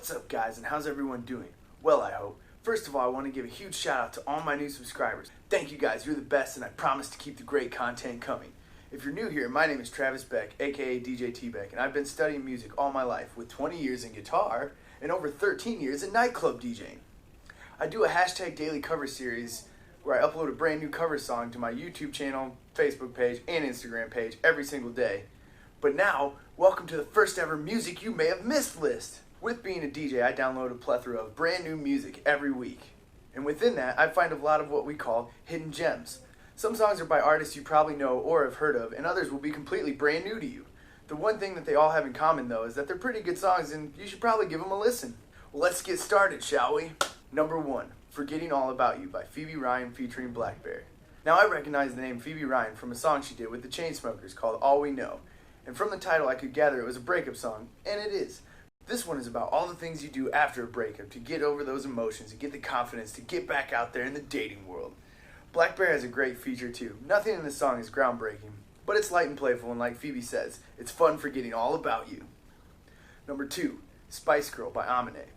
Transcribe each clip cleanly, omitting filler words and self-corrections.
What's up guys, and how's everyone doing? Well, I hope. First of all, I want to give a huge shout out to all my new subscribers. Thank you guys, you're the best, and I promise to keep the great content coming. If you're new here, my name is Travis Beck, aka DJ T-Beck, and I've been studying music all my life with 20 years in guitar and over 13 years in nightclub DJing. I do a hashtag daily cover series where I upload a brand new cover song to my YouTube channel, Facebook page, and Instagram page every single day. But now, welcome to the first ever Music You May Have Missed list. With being a DJ, I download a plethora of brand new music every week. And within that, I find a lot of what we call hidden gems. Some songs are by artists you probably know or have heard of, and others will be completely brand new to you. The one thing that they all have in common, though, is that they're pretty good songs, and you should probably give them a listen. Well, let's get started, shall we? Number 1, Forgetting All About You by Phoebe featuring blackbear. Now, I recognize the name Phoebe from a song she did with the Chainsmokers called All We Know. And from the title, I could gather it was a breakup song, and it is. This one is about all the things you do after a breakup to get over those emotions, to get the confidence, to get back out there in the dating world. blackbear has a great feature too. Nothing in this song is groundbreaking, but it's light and playful, and like Phoebe says, it's fun forgetting all about you. Number 2, Spice Girl by Amine.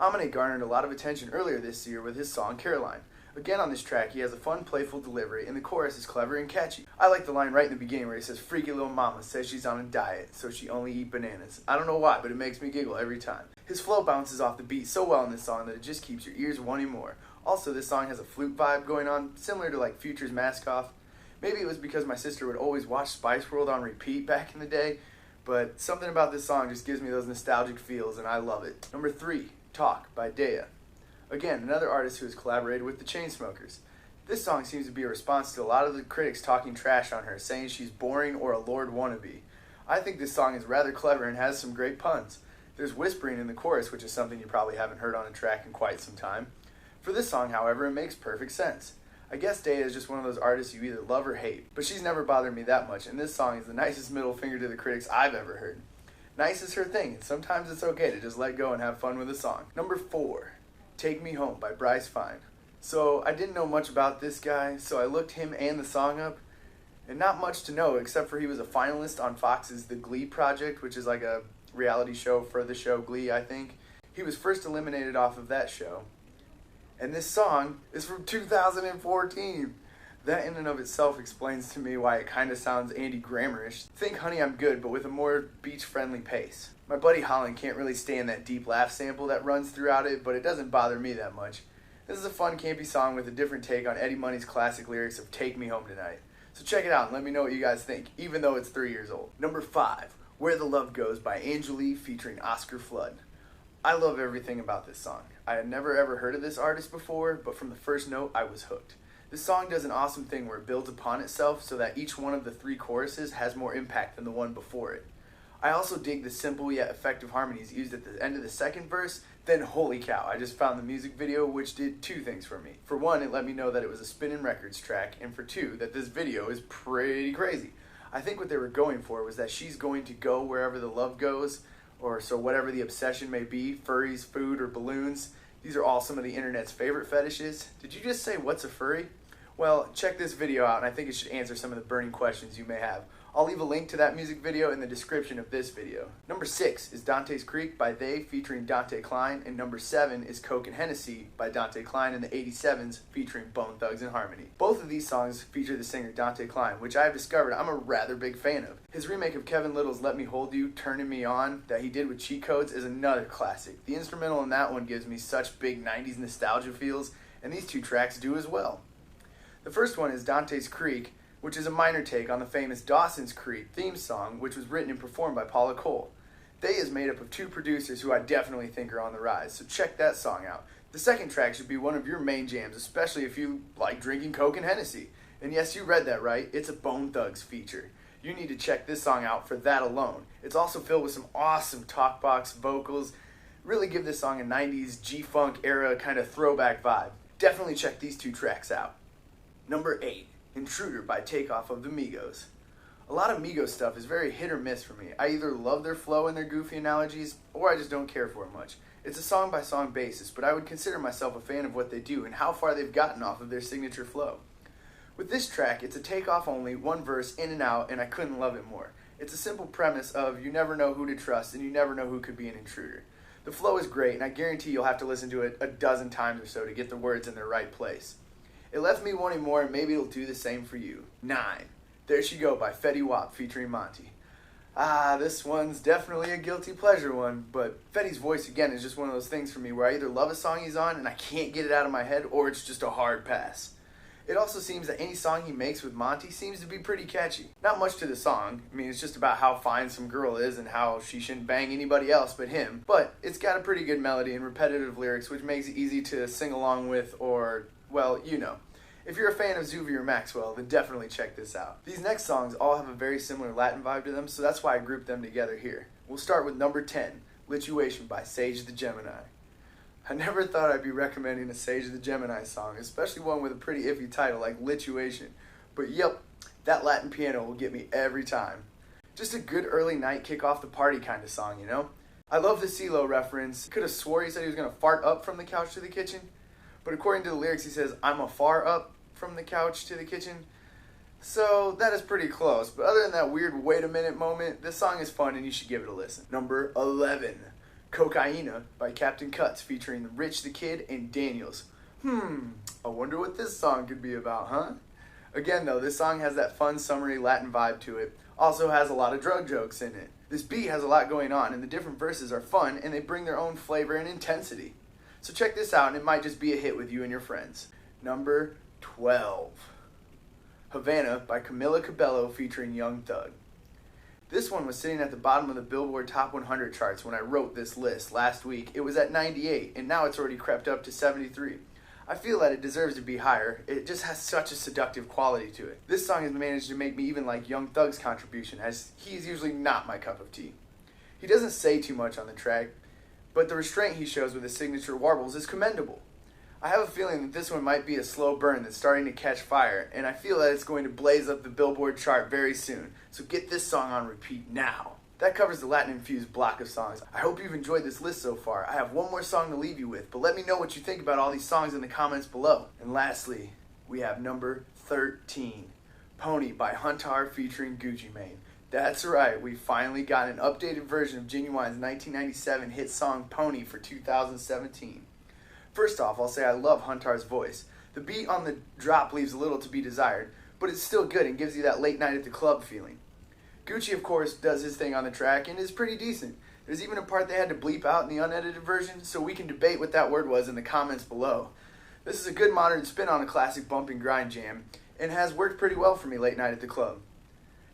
Amine garnered a lot of attention earlier this year with his song Caroline. Again on this track, he has a fun, playful delivery, and the chorus is clever and catchy. I like the line right in the beginning where he says, "Freaky little mama says she's on a diet, so she only eat bananas." I don't know why, but it makes me giggle every time. His flow bounces off the beat so well in this song that it just keeps your ears wanting more. Also, this song has a flute vibe going on, similar to like Future's Mask Off. Maybe it was because my sister would always watch Spice World on repeat back in the day, but something about this song just gives me those nostalgic feels, and I love it. Number 3, Talk by Daya. Again, another artist who has collaborated with the Chainsmokers. This song seems to be a response to a lot of the critics talking trash on her, saying she's boring or a Lord wannabe. I think this song is rather clever and has some great puns. There's whispering in the chorus, which is something you probably haven't heard on a track in quite some time. For this song, however, it makes perfect sense. I guess Daya is just one of those artists you either love or hate, but she's never bothered me that much, and this song is the nicest middle finger to the critics I've ever heard. Nice is her thing, and sometimes it's okay to just let go and have fun with a song. Number 4, Take Me Home by Bryce. So I didn't know much about this guy, so I looked him and the song up, and not much to know except for he was a finalist on Fox's The Glee Project, which is like a reality show for the show Glee, I think. He was first eliminated off of that show, and this song is from 2014. That in and of itself explains to me why it kind of sounds Andy Grammer-ish. Think Honey I'm Good, but with a more beach-friendly pace. My buddy Holland can't really stand that deep laugh sample that runs throughout it, but it doesn't bother me that much. This is a fun, campy song with a different take on Eddie Money's classic lyrics of Take Me Home Tonight. So check it out and let me know what you guys think, even though it's 3 years old. Number 5, Where the Love Goes by Anjulie featuring Oskar. I love everything about this song. I had never ever heard of this artist before, but from the first note, I was hooked. This song does an awesome thing where it builds upon itself so that each one of the 3 choruses has more impact than the one before it. I also dig the simple yet effective harmonies used at the end of the second verse. Then holy cow, I just found the music video, which did 2 things for me. For 1, it let me know that it was a Spinnin' Records track, and for 2, that this video is pretty crazy. I think what they were going for was that she's going to go wherever the love goes, or so whatever the obsession may be, furries, food, or balloons. These are all some of the internet's favorite fetishes. Did you just say, what's a furry? Well, check this video out, and I think it should answer some of the burning questions you may have. I'll leave a link to that music video in the description of this video. Number 6 is Dante's Creek by They featuring Dante Klein, and number 7 is Coke and Hennessy by Dante Klein and the 87s featuring Bone Thugs and Harmony. Both of these songs feature the singer Dante Klein, which I have discovered I'm a rather big fan of. His remake of Kevin Little's Let Me Hold You, Turning Me On that he did with Cheat Codes is another classic. The instrumental in that one gives me such big 90s nostalgia feels, and these 2 tracks do as well. The first one is Dante's Creek, which is a minor take on the famous Dawson's Creek theme song, which was written and performed by Paula Cole. They is made up of 2 producers who I definitely think are on the rise, so check that song out. The second track should be one of your main jams, especially if you like drinking Coke and Hennessy. And yes, you read that right, it's a Bone Thugs feature. You need to check this song out for that alone. It's also filled with some awesome talkbox vocals. Really give this song a 90s G-Funk era kind of throwback vibe. Definitely check these 2 tracks out. Number 8, Intruder by Takeoff of the Migos. A lot of Migos stuff is very hit or miss for me. I either love their flow and their goofy analogies, or I just don't care for it much. It's a song-by-song basis, but I would consider myself a fan of what they do and how far they've gotten off of their signature flow. With this track, it's a Takeoff only, 1 verse, in and out, and I couldn't love it more. It's a simple premise of you never know who to trust and you never know who could be an intruder. The flow is great, and I guarantee you'll have to listen to it a dozen times or so to get the words in their right place. It left me wanting more, and maybe it'll do the same for you. 9. There She Go by Fetty Wap featuring Monty. This one's definitely a guilty pleasure one, but Fetty's voice again is just one of those things for me where I either love a song he's on and I can't get it out of my head, or it's just a hard pass. It also seems that any song he makes with Monty seems to be pretty catchy. Not much to the song. I mean, it's just about how fine some girl is and how she shouldn't bang anybody else but him. But it's got a pretty good melody and repetitive lyrics, which makes it easy to sing along with, or, well, you know. If you're a fan of Zuvi or Maxwell, then definitely check this out. These next songs all have a very similar Latin vibe to them, so that's why I grouped them together here. We'll start with number 10, Lituation by Sage the Gemini. I never thought I'd be recommending a Sage the Gemini song, especially one with a pretty iffy title like Lituation. But yep, that Latin piano will get me every time. Just a good early night kick off the party kind of song, you know? I love the CeeLo reference. Could have swore he said he was going to fart up from the couch to the kitchen. But according to the lyrics, he says, I'm a far up from the couch to the kitchen. So that is pretty close. But other than that weird wait a minute moment, this song is fun and you should give it a listen. Number 11. Cocaina by Captain Cuts featuring Rich the Kid and Daniels. I wonder what this song could be about, huh? Again though, this song has that fun summery Latin vibe to it. Also has a lot of drug jokes in it. This beat has a lot going on and the different verses are fun and they bring their own flavor and intensity. So check this out and it might just be a hit with you and your friends. Number 12. Havana by Camila Cabello featuring Young Thug. This one was sitting at the bottom of the Billboard Top 100 charts when I wrote this list last week. It was at 98, and now it's already crept up to 73. I feel that it deserves to be higher. It just has such a seductive quality to it. This song has managed to make me even like Young Thug's contribution, as he's usually not my cup of tea. He doesn't say too much on the track, but the restraint he shows with his signature warbles is commendable. I have a feeling that this one might be a slow burn that's starting to catch fire, and I feel that it's going to blaze up the Billboard chart very soon. So get this song on repeat now. That covers the Latin-infused block of songs. I hope you've enjoyed this list so far. I have one more song to leave you with, but let me know what you think about all these songs in the comments below. And lastly, we have number 13, Pony by Huntar featuring Gucci Mane. That's right, we finally got an updated version of Genuine's 1997 hit song Pony for 2017. First off, I'll say I love Huntar's voice. The beat on the drop leaves a little to be desired, but it's still good and gives you that late night at the club feeling. Gucci, of course, does his thing on the track and is pretty decent. There's even a part they had to bleep out in the unedited version, so we can debate what that word was in the comments below. This is a good modern spin on a classic bump and grind jam, and has worked pretty well for me late night at the club.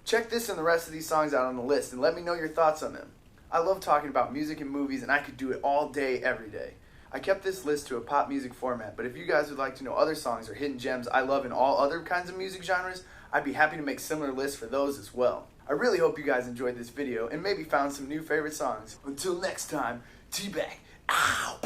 Check this and the rest of these songs out on the list and let me know your thoughts on them. I love talking about music and movies, and I could do it all day, every day. I kept this list to a pop music format, but if you guys would like to know other songs or hidden gems I love in all other kinds of music genres, I'd be happy to make similar lists for those as well. I really hope you guys enjoyed this video and maybe found some new favorite songs. Until next time, T-Beck. Ow!